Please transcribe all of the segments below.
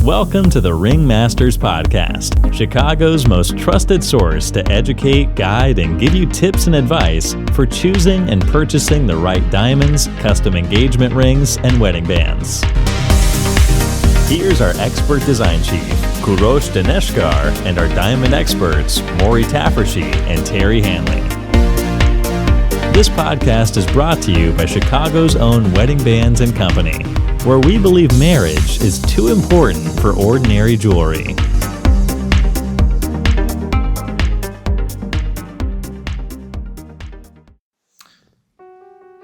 Welcome to the Ringmasters Podcast, Chicago's most trusted source to educate, guide, and give you tips and advice for choosing and purchasing the right diamonds, custom engagement rings, and wedding bands. Here's our expert design chief, Kurosh Daneshkar, and our diamond experts, Maury Taffershe and Terry Hanley. This podcast is brought to you by Chicago's own Wedding Bands and Company, where we believe marriage is too important for ordinary jewelry.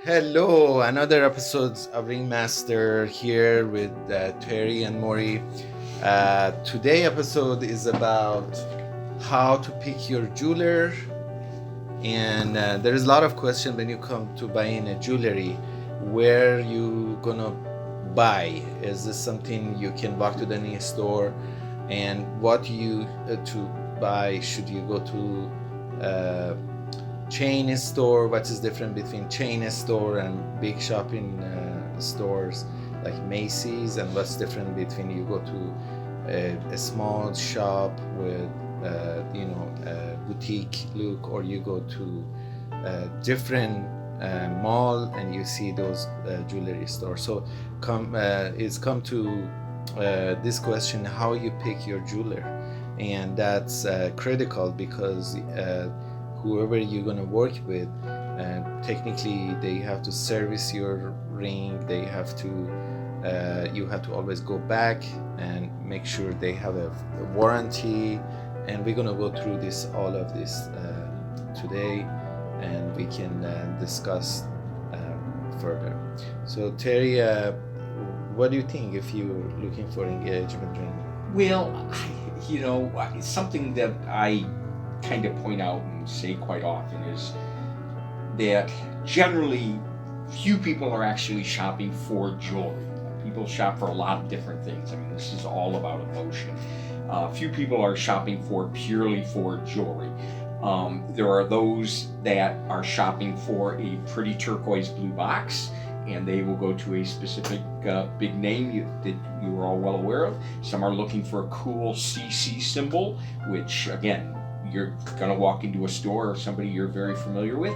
Hello, another episode of Ringmaster here with Terry and Maury. Today episode is about how to pick your jeweler, and there is a lot of question when you come to buying a jewelry. Where you gonna buy? Is this something you can walk to any store? And what you to buy? Should you go to chain store? What is different between chain store and big shopping stores like Macy's? And what's different between you go to a small shop with boutique look, or you go to different mall and you see those jewelry stores? So come to this question: how you pick your jeweler? And that's critical because whoever you're gonna work with, technically they have to service your ring. They have to you have to always go back and make sure they have a warranty. And we're gonna go through all of this today, and we can discuss further. So Terry, what do you think if you're looking for engagement ring? Well, something that I kind of point out and say quite often is that generally few people are actually shopping for jewelry. People shop for a lot of different things. I mean, this is all about emotion. Few people are shopping purely for jewelry. There are those that are shopping for a pretty turquoise blue box, and they will go to a specific big name that you are all well aware of. Some are looking for a cool CC symbol, which again, you're going to walk into a store or somebody you're very familiar with.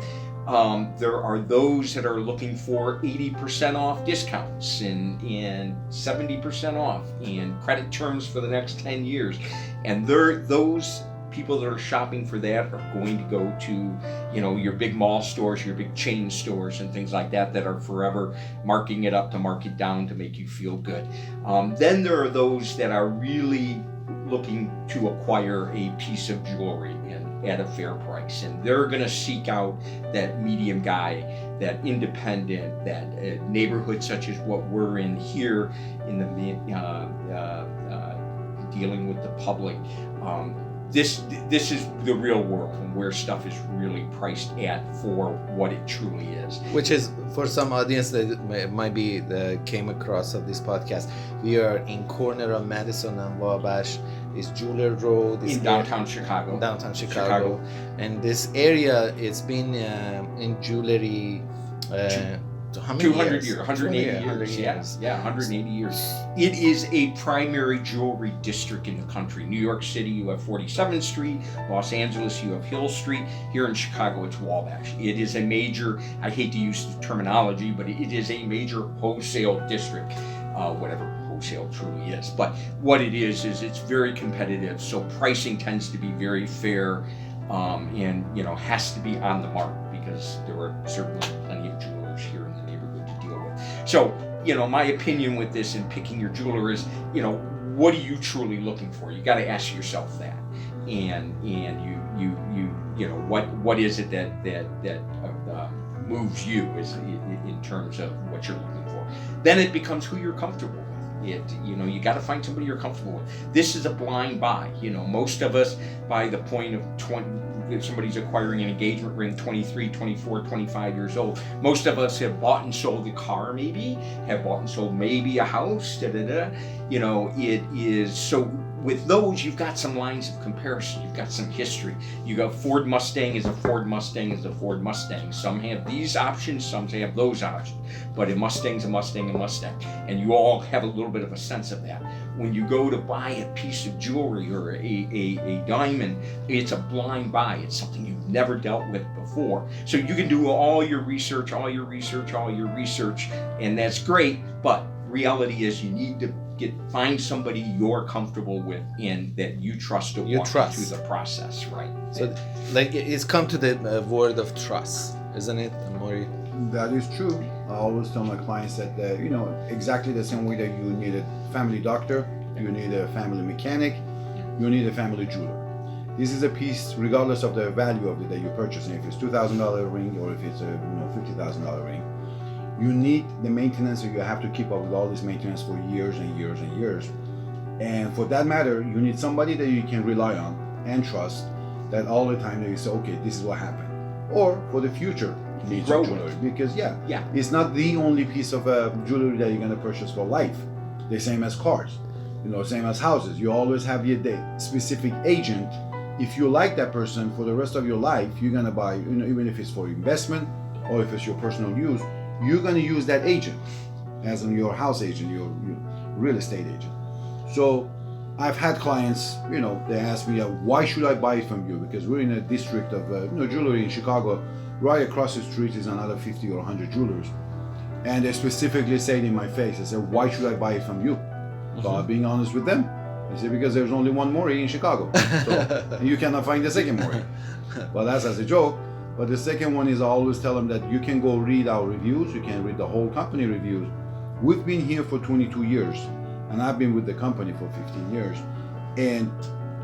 There are those that are looking for 80% off discounts and 70% off and credit terms for the next 10 years. And those people that are shopping for that are going to go to, your big mall stores, your big chain stores and things like that are forever marking it up to mark it down to make you feel good. Then there are those that are really looking to acquire a piece of jewelry at a fair price, and they're going to seek out that medium guy, that independent, that neighborhood such as what we're in here in the dealing with the public. This is the real world and where stuff is really priced at for what it truly is. Which is, for some audience that might be came across of this podcast, we are in corner of Madison and Wabash. Is Jeweler Road in downtown Chicago. And this area, it's been in jewelry. How many 200 years, 180 years. Yeah, 180 years. It is a primary jewelry district in the country. New York City, you have 47th Street. Los Angeles, you have Hill Street. Here in Chicago, it's Wabash. It is a major, I hate to use the terminology, but it is a major wholesale district, whatever wholesale truly is. But what it is it's very competitive, so pricing tends to be very fair, and has to be on the mark because there are certainly plenty of jewelers here in the neighborhood to deal with. So, my opinion with this and picking your jeweler is, what are you truly looking for? You got to ask yourself that, and you what is it that moves you in terms of what you're looking for. Then it becomes who you're comfortable with. You got to find somebody you're comfortable with. This is a blind buy. Most of us, by the point of 20, if somebody's acquiring an engagement ring 23, 24, 25 years old, most of us have bought and sold a car, maybe, have bought and sold maybe a house, It is, so with those, you've got some lines of comparison. You've got some history. You got Ford Mustang is a Ford Mustang is a Ford Mustang. Some have these options, some have those options. But a Mustang's a Mustang, a Mustang. And you all have a little bit of a sense of that. When you go to buy a piece of jewelry or a diamond, it's a blind buy. It's something you've never dealt with before. So you can do all your research, and that's great. But reality is you need to find somebody you're comfortable with and that you trust to walk you through the process, right? So, like, it's come to the word of trust, isn't it, Maury? That is true. I always tell my clients that, exactly the same way that you need a family doctor, you need a family mechanic, you need a family jeweler. This is a piece, regardless of the value of it that you're purchasing, if it's $2,000 ring or if it's a $50,000 ring. You need the maintenance, or you have to keep up with all this maintenance for years and years and years. And for that matter, you need somebody that you can rely on and trust, that all the time that you say, okay, this is what happened. Or for the future needs of jewelry. Because it's not the only piece of jewelry that you're going to purchase for life. The same as cars, same as houses. You always have your specific agent. If you like that person for the rest of your life, you're going to buy, even if it's for investment or if it's your personal use, you're going to use that agent, as in your house agent, your real estate agent. So I've had clients, they ask me, why should I buy it from you? Because we're in a district of jewelry in Chicago. Right across the street is another 50 or 100 jewelers. And they specifically say it in my face. I said, why should I buy it from you? So I'm being honest with them. I say, because there's only one Maury in Chicago. So you cannot find the second Maury. Well, that's as a joke. But the second one is I always tell them that you can go read our reviews. You can read the whole company reviews. We've been here for 22 years, and I've been with the company for 15 years. And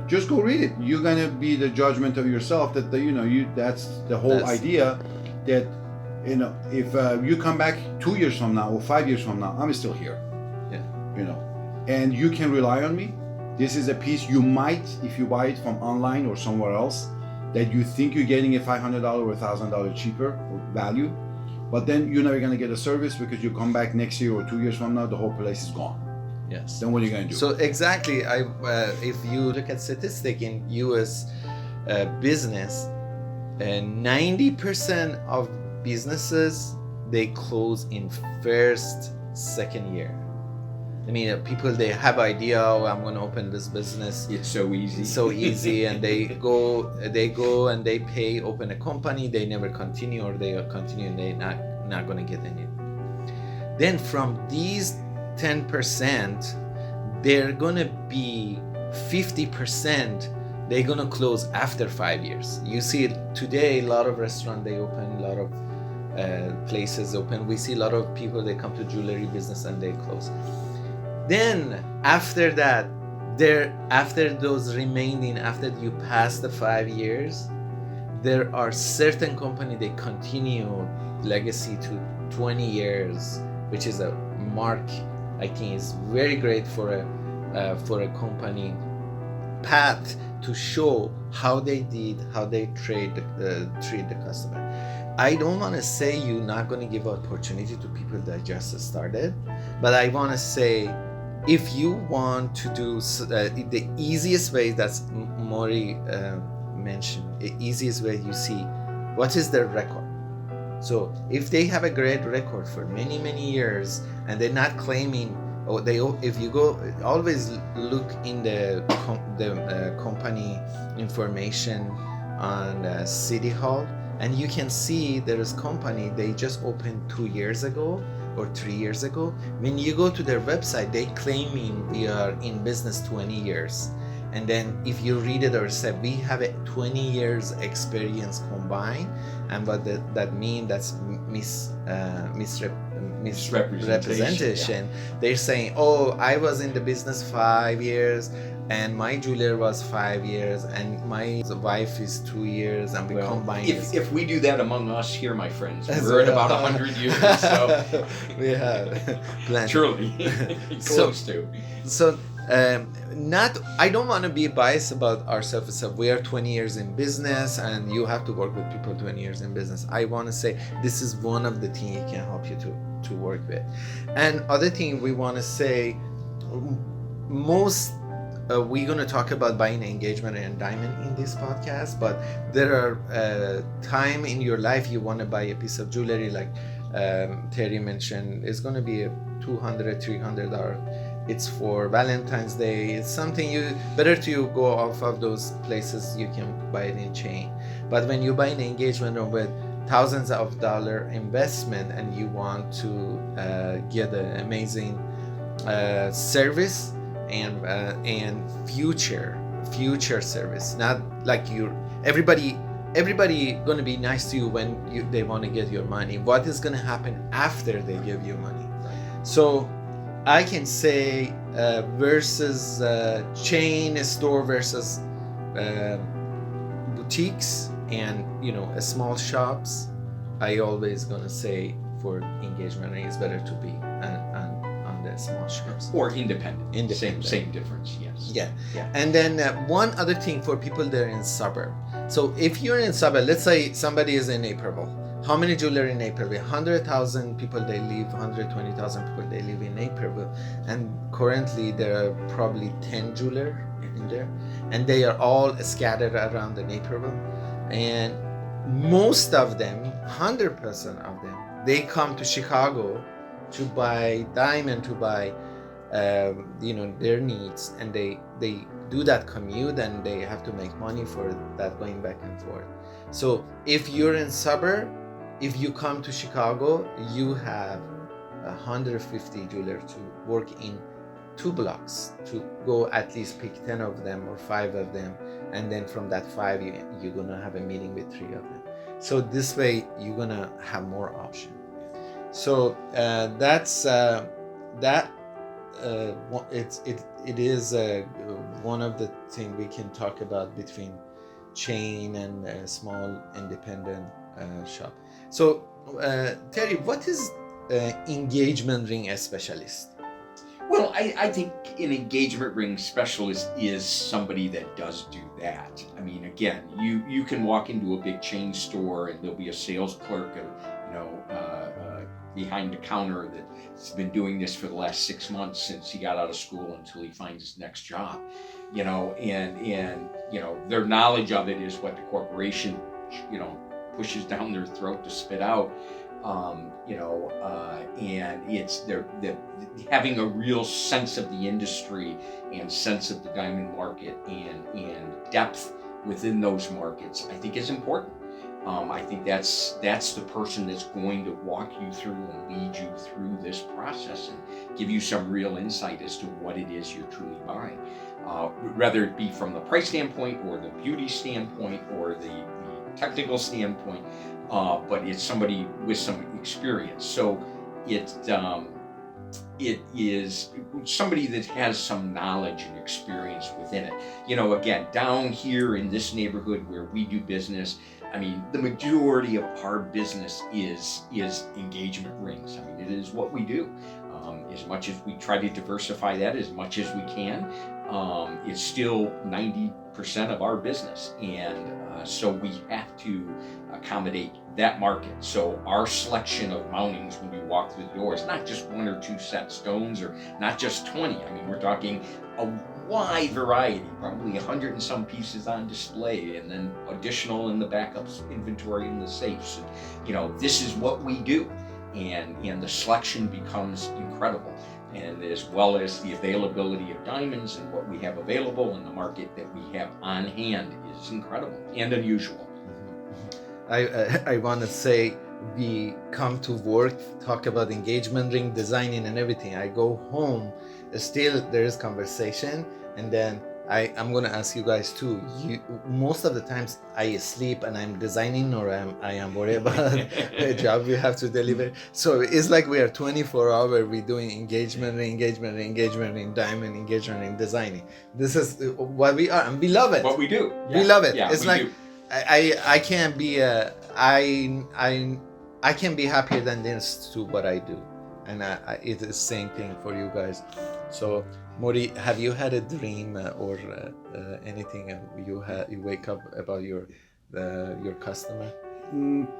just go read it. You're gonna be the judgment of yourself. That that's the whole idea. That if you come back 2 years from now or 5 years from now, I'm still here. Yeah. And you can rely on me. This is a piece you might, if you buy it from online or somewhere else, that you think you're getting a $500 or $1,000 cheaper value, but then you're never going to get a service because you come back next year or 2 years from now, the whole place is gone. Yes. Then what are you going to do? So exactly, if you look at statistic in U.S. Business, 90% of businesses, they close in first, second year. I mean, people, they have idea, I'm going to open this business. It's so easy. And they go and they pay, open a company, they never continue, or they continue and they're not going to get any. Then from these 10%, they're going to be 50%, they're going to close after 5 years. You see it today, a lot of restaurants, they open, a lot of places open. We see a lot of people, they come to jewelry business and they close. Then after that, after those remaining, after you pass the 5 years, there are certain company, they continue legacy to 20 years, which is a mark, I think is very great for a company path to show how they treat the customer. I don't want to say you're not going to give opportunity to people that just started, but I want to say, if you want to do the easiest way, that's Maury mentioned, the easiest way you see what is their record. So if they have a great record for many years and they're not claiming, if you go, always look in the company information on City Hall, and you can see there is company they just opened 2 years ago or 3 years ago. When you go to their website, they claiming we are in business 20 years. And then if you read it or say, we have a 20 years experience combined, and what that mean, that's misrepresentation. Yeah. They're saying, I was in the business 5 years, and my jeweler was 5 years, and my wife is 2 years, and we combine it. If we do that among us here, my friends, we're at about 100 years, so we have plenty. Truly, close to. So, I don't want to be biased about ourselves. So we are 20 years in business, and you have to work with people 20 years in business. I want to say this is one of the things it can help you to work with. And other thing we want to say, most we're going to talk about buying an engagement and diamond in this podcast, but there are time in your life you want to buy a piece of jewelry like Terry mentioned. It's going to be a $200-$300. It's for Valentine's Day. It's something you better to go off of those places. You can buy it in chain. But when you buy an engagement ring with thousands of dollar investment and you want to get an amazing service and future service, not like everybody gonna be nice to you when they want to get your money. What is gonna happen after they give you money? So I can say versus chain store versus boutiques and small shops, I always gonna say for engagement ring it's better to be on the small shops or independent. Independent. Same difference. Yes. Yeah. And then one other thing for people that are in suburb. So if you're in suburb, let's say somebody is in Naperville. How many jewelry in Naperville? 100,000 people they live, 120,000 people they live in Naperville, and currently there are probably 10 jewelers in there, and they are all scattered around the Naperville. And most of them, 100% of them, they come to Chicago to buy diamond, to buy their needs, and they do that commute and they have to make money for that going back and forth. So if you're in suburb, if you come to Chicago, you have 150 jewelers to work in 2 blocks, to go at least pick 10 of them or 5 of them, and then from that 5 you're gonna have a meeting with 3 of them. So this way you're gonna have more options. So that's that. It is one of the things we can talk about between chain and a small independent shop. So Terry, what is engagement ring specialist? Well, I think an engagement ring specialist is somebody that does do that. I mean, again, you can walk into a big chain store and there'll be a sales clerk, behind the counter that's been doing this for the last 6 months since he got out of school until he finds his next job, and their knowledge of it is what the corporation, pushes down their throat to spit out. And it's they're having a real sense of the industry and sense of the diamond market and depth within those markets, I think is important. I think that's the person that's going to walk you through and lead you through this process and give you some real insight as to what it is you're truly buying, whether it be from the price standpoint or the beauty standpoint or the technical standpoint. But it's somebody with some experience. So it is somebody that has some knowledge and experience within it. Again, down here in this neighborhood where we do business, I mean, the majority of our business is engagement rings. I mean, it is what we do. As much as we try to diversify that as much as we can, it's still 90% of our business. And so we have to accommodate that market. So our selection of mountings when we walk through the door is not just 1 or 2 set stones or not just 20. I mean, we're talking a wide variety, probably 100 and some pieces on display, and then additional in the backups inventory in the safes. And, this is what we do. And the selection becomes incredible. And as well as the availability of diamonds and what we have available in the market that we have on hand is incredible and unusual. I want to say we come to work, talk about engagement ring designing and everything. I go home, still there is conversation, and then I'm gonna ask you guys too. Most of the times I sleep and I'm designing or I am worried about the job we have to deliver. So it's like we are 24 hours. We're doing engagement ring, diamond, engagement ring, designing. This is what we are, and we love it. What we do. We love it. Yeah, it's like do. I can't be I can be happier than this to what I do, and it is the same thing for you guys. So Mori, have you had a dream or anything you wake up about your customer?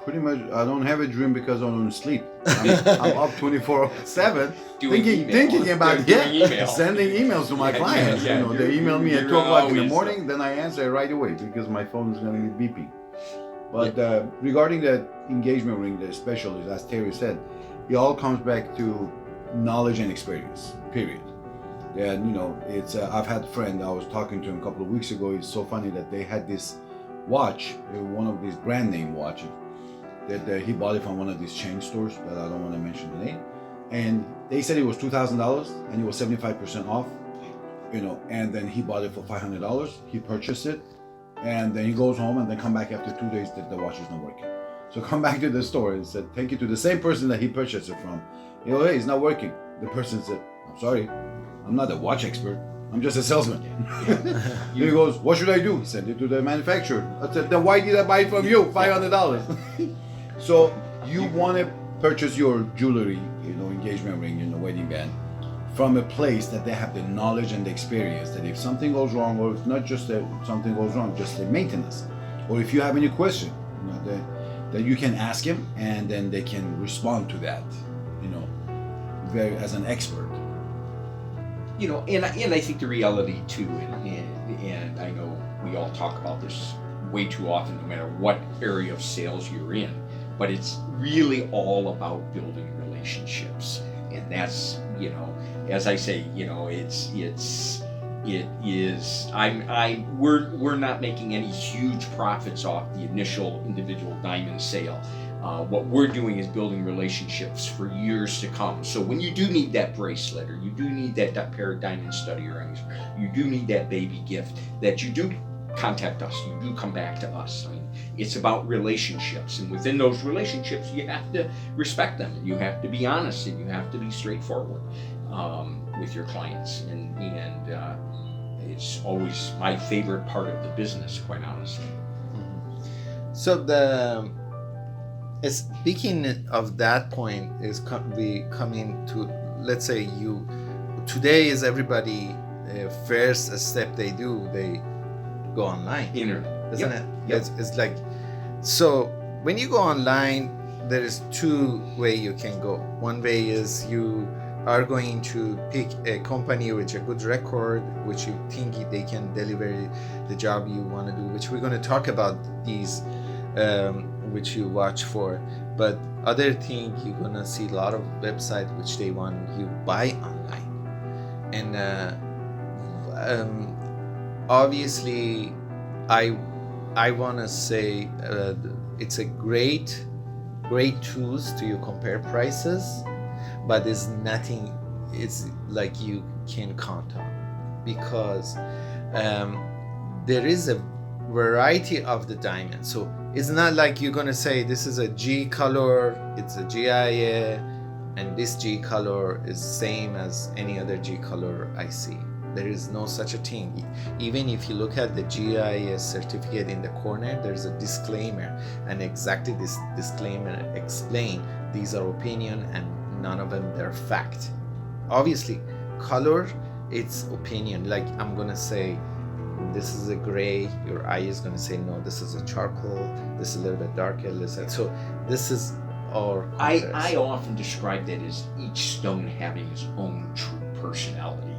Pretty much, I don't have a dream because I don't sleep. I'm up 24/7 thinking about sending emails to my clients. Yeah, they email me at 2 o'clock in the morning, then I answer right away because my phone is going to be beeping. But regarding the engagement ring, the specialist, as Terry said, it all comes back to knowledge and experience, period. And it's I've had a friend, I was talking to him a couple of weeks ago. It's so funny that they had this watch, one of these brand name watches, that he bought it from one of these chain stores that I don't want to mention the name, and they said it was $2,000 and it was 75% off, and then he bought it for $500. He purchased it, and then he goes home and then come back after 2 days that the watch is not working. So come back to the store and said, take it to the same person that he purchased it from. Hey, it's not working. The person said, I'm sorry, I'm not a watch expert. I'm just a salesman. He goes, what should I do? Send it to the manufacturer. I said, then why did I buy it from you? $500. So you want to purchase your jewelry, engagement ring, wedding band, from a place that they have the knowledge and the experience that if something goes wrong, or if not just that something goes wrong, just the maintenance, or if you have any question, that you can ask him and then they can respond to that, very as an expert. And I think the reality too, and I know we all talk about this way too often, no matter what area of sales you're in, but it's really all about building relationships. And that's, as I say, we're not making any huge profits off the initial individual diamond sale. What we're doing is building relationships for years to come. So when you do need that bracelet, or you do need that pair of diamond study earrings, you do need that baby gift, that you do contact us, you do come back to us. I mean, it's about relationships, and within those relationships, you have to respect them, and you have to be honest, and you have to be straightforward with your clients. And it's always my favorite part of the business, quite honestly. So speaking of that point, is we coming to, let's say today is everybody first step they do, they go online, isn't it? Yep. It's like, so when you go online, there is two ways you can go. One way is you are going to pick a company with a good record, which you think they can deliver the job you want to do, which we're going to talk about these, which you watch for. But other thing, you're going to see a lot of websites which they want you buy online. And obviously, I want to say it's a great tools to you compare prices, but it's nothing, it's like you can count on, because there is a variety of the diamond. So it's not like you're gonna say this is a G color, it's a GIA, and this G color is same as any other G color I see. There is no such a thing. Even if you look at the GIS certificate in the corner, there's a disclaimer, and exactly this disclaimer explain these are opinion and none of them they're fact. Obviously, color, it's opinion. Like I'm gonna say this is a gray, your eye is gonna say no, this is a charcoal, this is a little bit darker, so this is our I often describe that as each stone having its own true personality.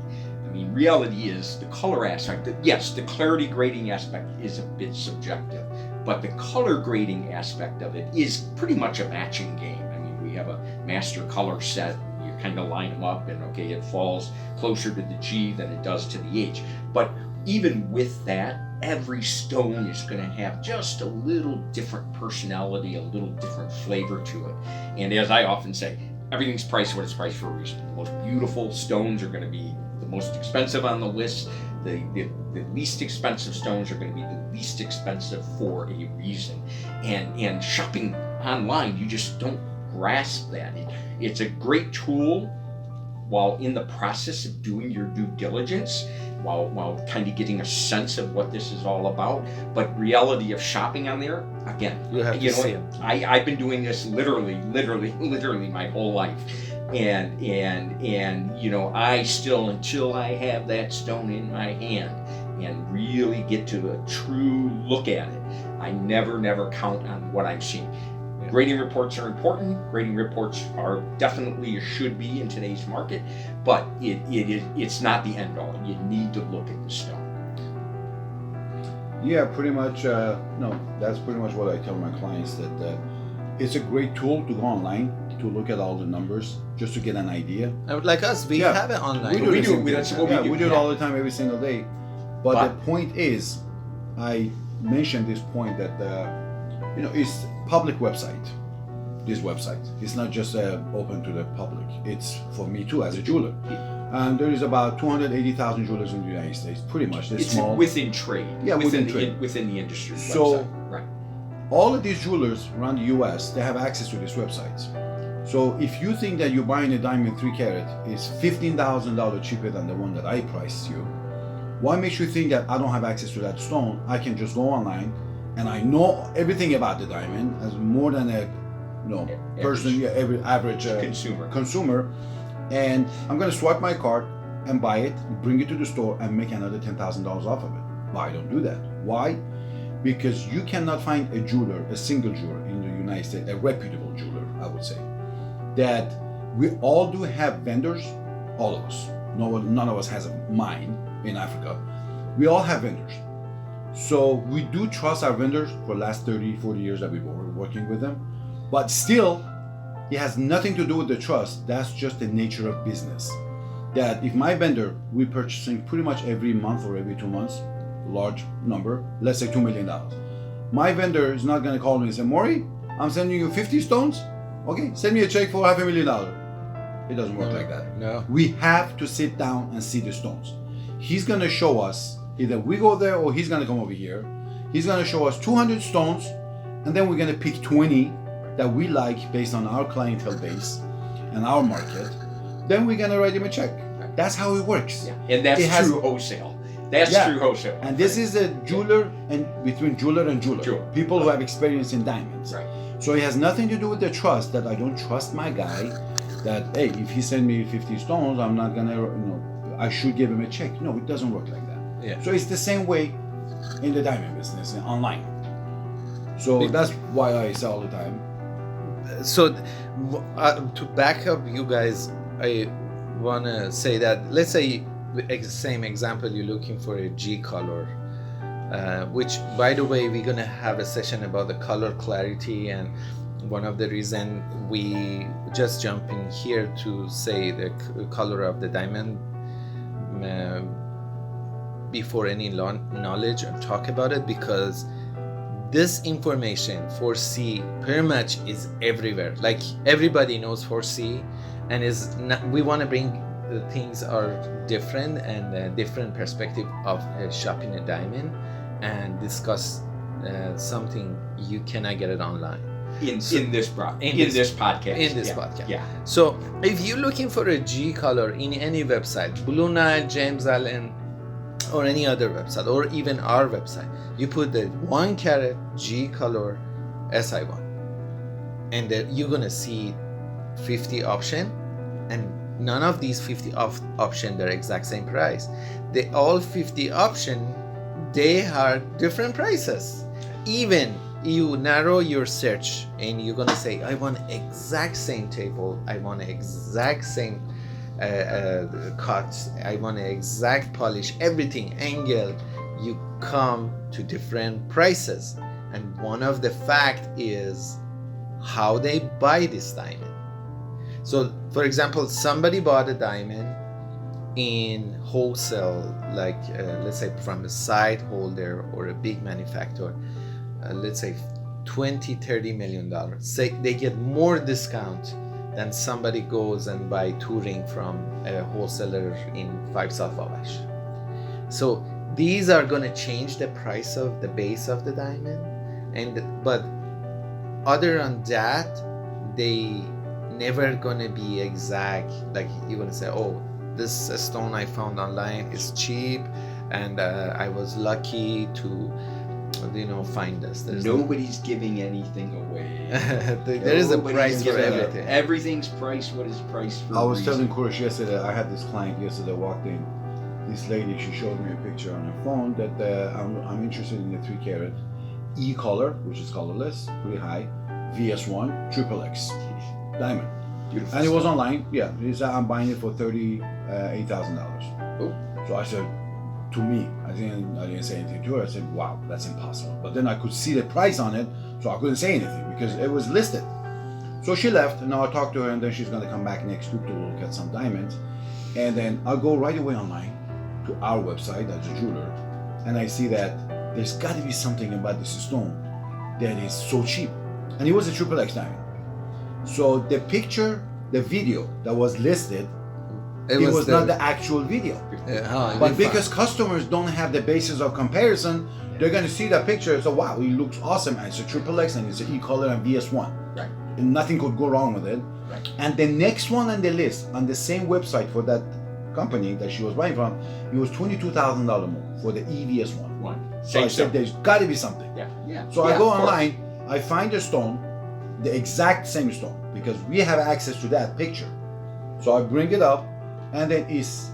I mean, reality is the color aspect. Yes, the clarity grading aspect is a bit subjective, but the color grading aspect of it is pretty much a matching game. I mean, we have a master color set. You kind of line them up, and okay, it falls closer to the G than it does to the H. But even with that, every stone is going to have just a little different personality, a little different flavor to it. And as I often say, everything's priced what it's priced for a reason. The most beautiful stones are going to be the most expensive on the list. The least expensive stones are going to be the least expensive for a reason. And shopping online, you just don't grasp that. It's a great tool while in the process of doing your due diligence, while kind of getting a sense of what this is all about. But reality of shopping on there, again, you have to see it. I've been doing this literally my whole life. And I still, until I have that stone in my hand and really get to a true look at it, I never count on what I'm seeing. Yeah. Grading reports are important. Grading reports are definitely should be in today's market, but it's not the end all. You need to look at the stone. Yeah, pretty much. No, that's pretty much what I tell my clients, that it's a great tool to go online to look at all the numbers just to get an idea. Like us, we Yeah. have it online. We do We the do- same thing. that's what we Yeah, do, we do it yeah. all the time, every single day. But the point is, I mentioned this point that it's public website. This website, it's not just open to the public. It's for me too as a jeweler. And there is about 280,000 jewelers in the United States. Pretty much, they're It's small. within trade. Yeah, within the, trade. within the industry. So- website. Right. All of these jewelers around the US, they have access to these websites. So if you think that you're buying a diamond 3 carat is $15,000 cheaper than the one that I priced you, why makes you think that I don't have access to that stone? I can just go online and I know everything about the diamond as more than a person, every average consumer, and I'm going to swipe my card and buy it, bring it to the store, and make another $10,000 off of it. But I don't do that. Why? Because you cannot find a jeweler, a single jeweler in the United States, a reputable jeweler, I would say, that we all do have vendors, all of us. None of us has a mine in Africa. We all have vendors. So we do trust our vendors for the last 30, 40 years that we've been working with them. But still, it has nothing to do with the trust. That's just the nature of business. That if my vendor, we're purchasing pretty much every month or every 2 months, large number, let's say $2 million. My vendor is not going to call me and say, Maury, I'm sending you 50 stones. Okay, send me a check for $500,000. It doesn't work like that. No. We have to sit down and see the stones. He's going to show us, either we go there or he's going to come over here. He's going to show us 200 stones, and then we're going to pick 20 that we like based on our clientele base and our market. Then we're going to write him a check. That's how it works. Yeah. And that's It has- true wholesale. That's Yeah. true wholesale. And this is a jeweler and between jeweler and jeweler. Jeweler. People who have experience in diamonds. Right. So it has nothing to do with the trust, that I don't trust my guy, that, hey, if he send me 50 stones, I'm not gonna, I should give him a check. No, it doesn't work like that. Yeah. So it's the same way in the diamond business, online. So that's why I say all the time. So to back up you guys, I want to say that, let's say same example, you're looking for a G color, which, by the way, we're gonna have a session about the color clarity, and one of the reason we just jump in here to say the color of the diamond before any knowledge and talk about it, because this information 4C pretty much is everywhere. Like everybody knows 4C, and is not, we want to bring the things are different and a different perspective of shopping a diamond, and discuss something you cannot get it online. In this podcast. In this podcast. Yeah. So if you're looking for a G color in any website, Blue Nile, James Allen, or any other website, or even our website, you put the 1 carat G color SI1, and then you're gonna see 50 option, and none of these 50 option they're exact same price. They all 50 option, they are different prices. Even you narrow your search and you're gonna say, I want exact same table, I want exact same cuts, I want an exact polish, everything, angle, you come to different prices. And one of the fact is how they buy this diamond. So for example, somebody bought a diamond in wholesale, like let's say from a side holder or a big manufacturer, let's say $20-30 million. Say they get more discount than somebody goes and buy 2 ring from a wholesaler in 5 South Wabash. So these are going to change the price of the base of the diamond, but other than that, they never gonna be exact. Like you're gonna say, oh, this stone I found online is cheap, and I was lucky to find this. Nobody's giving anything away. There is a price for everything. Everything's priced what is priced for. I was telling Kuresh yesterday, I had this client yesterday walked in. This lady, she showed me a picture on her phone that I'm interested in the 3 carat, E-color, which is colorless, pretty high, VS1, XXX, diamond. Beautiful. And it was online. Yeah, he said, I'm buying it for $38,000. Oh. So I said, to me, I didn't say anything to her. I said, wow, that's impossible. But then I could see the price on it, so I couldn't say anything because it was listed. So she left, and now I talked to her, and then she's gonna come back next week to look at some diamonds. And then I'll go right away online to our website as a jeweler, and I see that there's gotta be something about this stone that is so cheap. And it was a XXX diamond. So the picture, the video that was listed, it was not the actual video. But because customers don't have the basis of comparison, they're going to see that picture and say, wow, it looks awesome. And it's a XXX and it's an E-color and VS1. Right. And nothing could go wrong with it. Right. And the next one on the list, on the same website for that company that she was buying from, it was $22,000 more for the EVS1. So I said, there's got to be something. Yeah. So I go online, I find the stone, the exact same stone, because we have access to that picture. So I bring it up, and then it's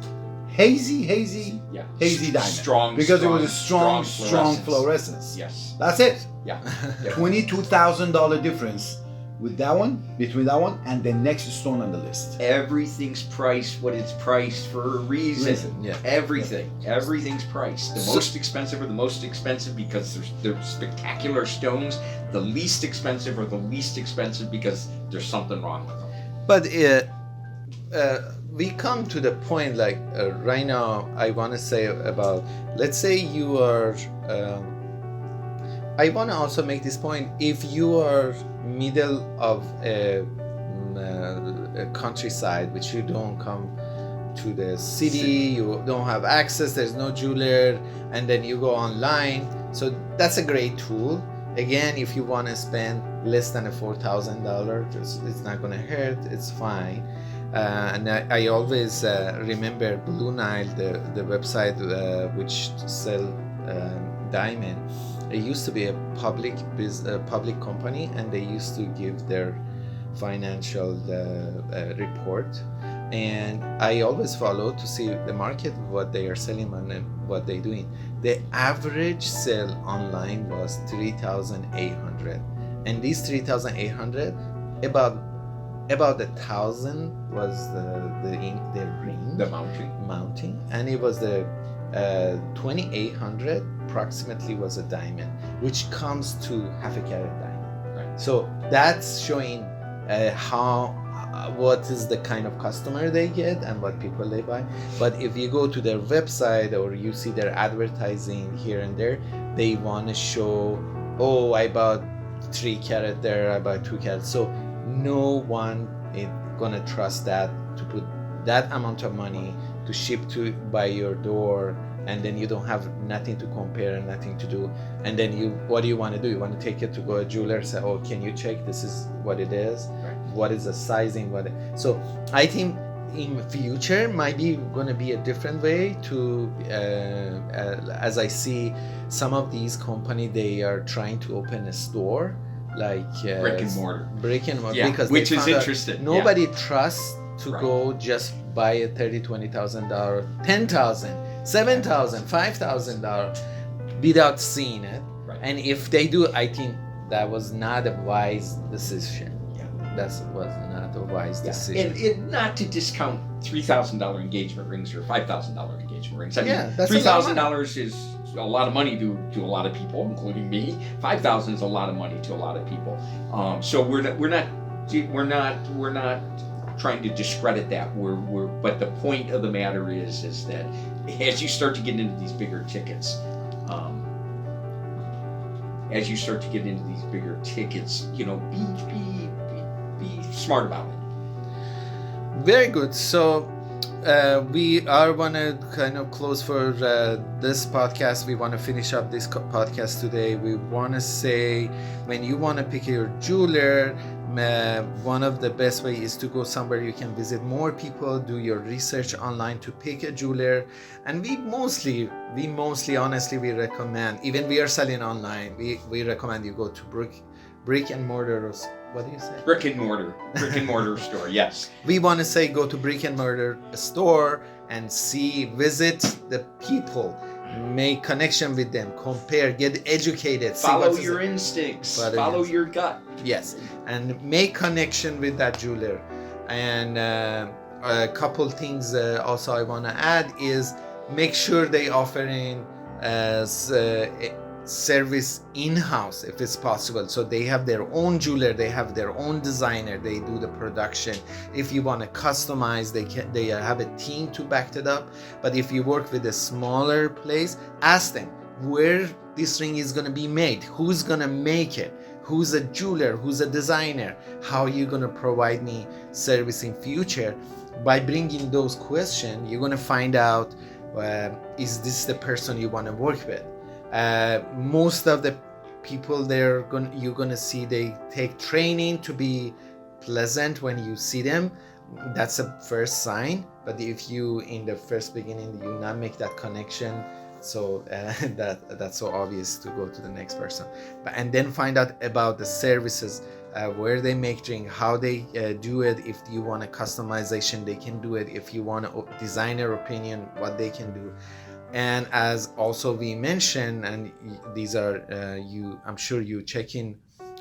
hazy diamond. Strong, because it was a strong fluorescence. Yes. That's it. Yeah. $22,000 difference with that one, between that one and the next stone on the list. Everything's priced what it's priced for a reason. Yeah. Everything's priced. The most expensive are the most expensive because they're spectacular stones. The least expensive are the least expensive because there's something wrong with them. But we come to the point like right now, I want to say about, let's say you are, I want to also make this point, if you are middle of a countryside, which you don't come to the city, you don't have access, there's no jeweler, and then you go online, so that's a great tool. Again, if you want to spend less than $4,000, it's not going to hurt, it's fine. And I always remember Blue Nile, the website which sell diamond. It used to be a public company, and they used to give their financial report. And I always follow to see the market, what they are selling and what they're doing. The average sale online was 3,800, and these 3,800, about 1,000 was the ring, The mounting, and it was the 2,800 approximately was a diamond, which comes to half a carat diamond. Right. So that's showing what is the kind of customer they get and what people they buy. But if you go to their website or you see their advertising here and there, they want to show, oh, I bought 3 carat there, I bought 2 carat. So no one is gonna trust that to put that amount of money to ship to by your door, and then you don't have nothing to compare and nothing to do. And then what do you want to do? You want to take it to go a jeweler, say, oh, can you check this is what it is? Right. What is the sizing? So I think in future might be going to be a different way to, as I see some of these companies, they are trying to open a store like brick and mortar, yeah, because which is interesting. Nobody trusts to Right. go just buy a $20,000, $10,000, $7,000, $5,000 without seeing it. Right. And if they do, I think that was not a wise decision. That was not a wise decision. And not to discount $3,000 engagement rings or $5,000 engagement rings. I mean, that's $3,000 is a lot of money to a lot of people, including me. $5,000 is a lot of money to a lot of people. So we're not trying to discredit that. But the point of the matter is that as you start to get into these bigger tickets, be smart about it. Very good. So we are want to kind of close for this podcast. We want to finish up this podcast today. We want to say, when you want to pick your jeweler, one of the best way is to go somewhere you can visit more people, do your research online to pick a jeweler. And we mostly honestly, we recommend, even we are selling online, we recommend you go to brick and mortar. What do you say? Brick and mortar store. Yes. We want to say go to brick and mortar store and visit the people. make connection with them, compare, get educated, see Follow what is your it. instincts. Follow Follow your- your gut. Yes, and make connection with that jeweler. And a couple things also I want to add is make sure they offering service in-house if it's possible. So they have their own jeweler, they have their own designer, they do the production. If you want to customize, they have a team to back it up. But if you work with a smaller place, ask them where this ring is going to be made, who's going to make it, who's a jeweler, who's a designer, how are you going to provide me service in future. By bringing those questions, you're going to find out is this the person you want to work with. Most of the people you're gonna see, they take training to be pleasant when you see them. That's a first sign. But if you in the first beginning you not make that connection, so that's so obvious to go to the next person. And then find out about the services, where they make ring, how they do it. If you want a customization, they can do it. If you want a designer opinion, what they can do. And as also we mentioned, and these are I'm sure you check in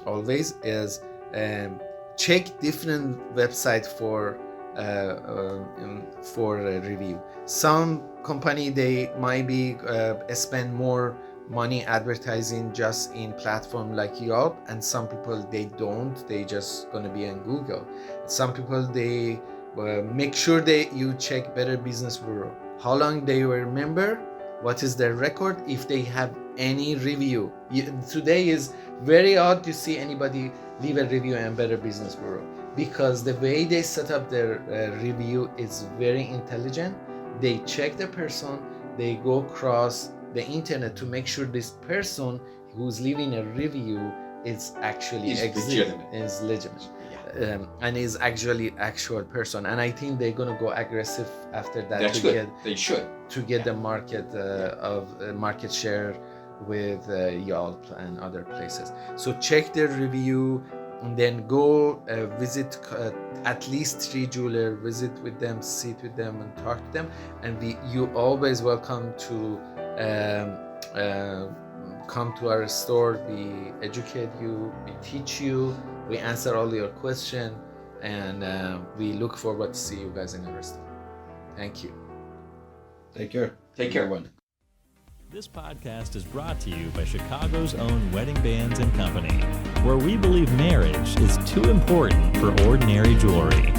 always, is check different websites for review. Some company, they might be spend more money advertising just in platform like Yelp, and some people they don't, they just gonna be on Google. Some people they make sure that you check Better Business Bureau, how long they were a member, what is their record, if they have any review. Today is very odd to see anybody leave a review on Better Business Bureau, because the way they set up their review is very intelligent. They check the person, they go across the internet to make sure this person who's leaving a review is actually legitimate. Is legitimate. Yeah. And is actually actual person. And I think they're gonna go aggressive after that. That's good. They should. To get the market market share with Yelp and other places. So check their review, and then go visit at least 3 jeweler, visit with them, sit with them, and talk to them. And you always welcome to come to our store. We educate you, we teach you, we answer all your questions, and we look forward to see you guys in our store. Thank you. Take care. Take care. Everyone. This podcast is brought to you by Chicago's own Wedding Bands and Company, where we believe marriage is too important for ordinary jewelry.